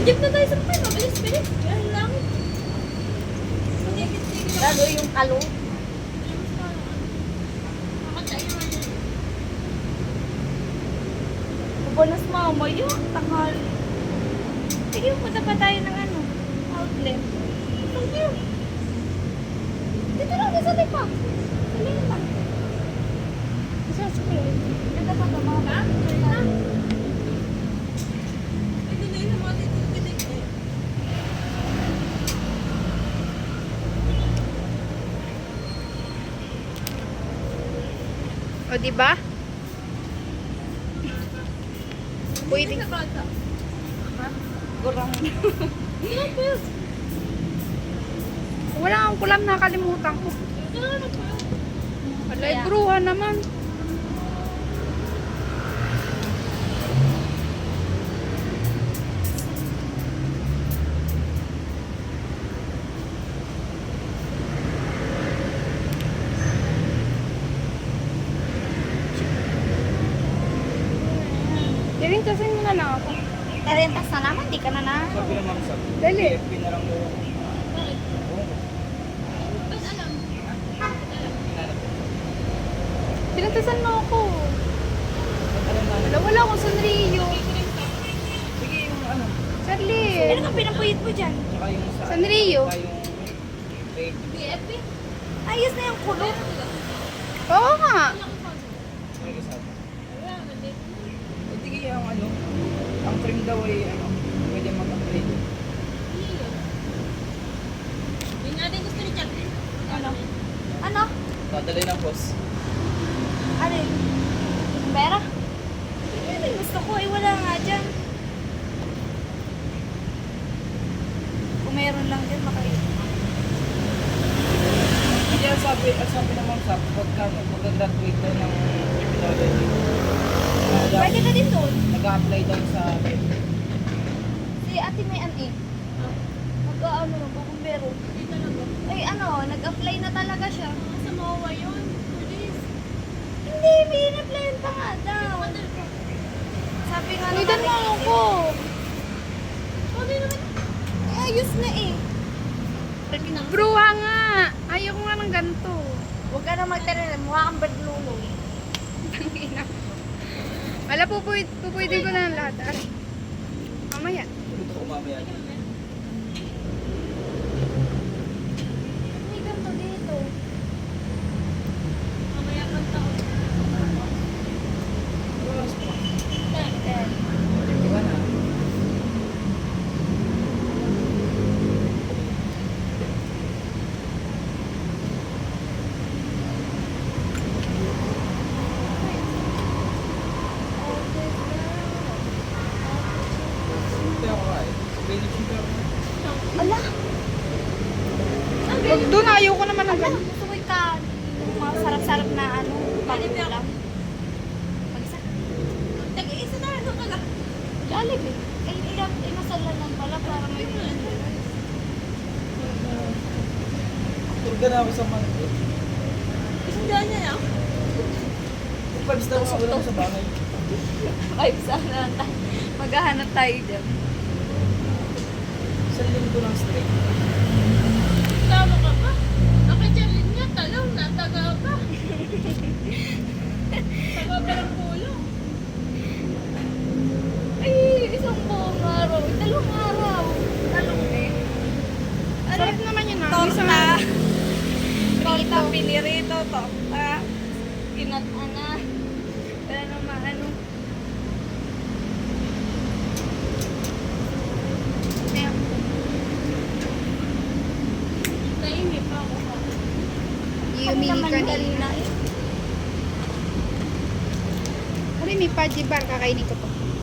Jeep na tayo sa pay. Mabilis-bilis. Yan lang. Lalo yung kalo. Bonus mama yun. Tanghal. Sige, punta pa tayo ng ano, outlet. Thank you. Dito lang, sa lipa. Dali lang. Isa sa kuya. Ganda pa ba mga ba? Hindi na yun mga titig eh. O, diba? Pwede. Gurang. Wala akong kulam, nakalimutan ko. Wala, bruha naman. Dirintasin mo na lang ako. Tarentas na naman, di ka na na. Sabi ng ma'am, sabi. Dali. PFP na lang daw ako. Dirintasan mo ako. Wala akong Sanrio. Sige, yung ano. Charlie. Ano ka pinapuyit mo dyan? Tsaka yung sa... Sanrio. Tsaka yung... Wait. BFP? Ayos na yung kulong. Oo nga. May isa. Sige, yung ano. Ang trim daw ay ano. Pwede mag-upgrade. Yung natin gusto ni Chat. Ano? Ano? Dadalay ng boss. Ano yun? Pera? Ano yung gusto ko? Eh, wala nga dyan. Kung meron lang dyan, makain. Kaya sabi ng ma'am, sabi, pagka mag-graduate daw ng criminology. Pwede ka din doon. Nag-a-apply daw sa... Si ate may an-eh. Mag-ano lang, kung meron. Ay ano, nag-apply na talaga siya. Sa MOA yun. Hindi, may in-applyan pa nga daw. Sabi nga Ulitan mo ako. Sabi naman, eh, ayos na eh. Bruha nga. Ayoko nga ng ganito. Huwag ka na magtanim, mukha kang badluloy. Tangina. Wala, pupwede ko na ng lahat. Aray. Mamaya. Ito ko mamaya. May ganito dito. Mamaya pang taon. Di ba na? Ito ako ay. Pwede sugar. Ala! Wag doon, ayoko naman ng ganito. Gusto ko yung yung mga sarap-sarap na ano, pag-ulam. Mag-isa. Tag-isa na, ano ka lang? Jollibee. Inasala lang pala para may Turga na ako sa Monday. Isda niya na. Kung 5 star ako lang sa bahay. Ay, sana maghahanap tayo dyan. Isang linggo lang straight. Tama ka ba? Nakachalin niya, talong, nataga ka. Taga ka ng kulong. Ay, isang buong araw. Dalawang araw. Talong eh. Sarap naman yun ha. Torta. Torta, pinirito, torta. Pinat-ana. Wala naman ano. Nainip ako. Yumi ka Dali na. na eh. Aray, may paji bar. Kakainin ko to.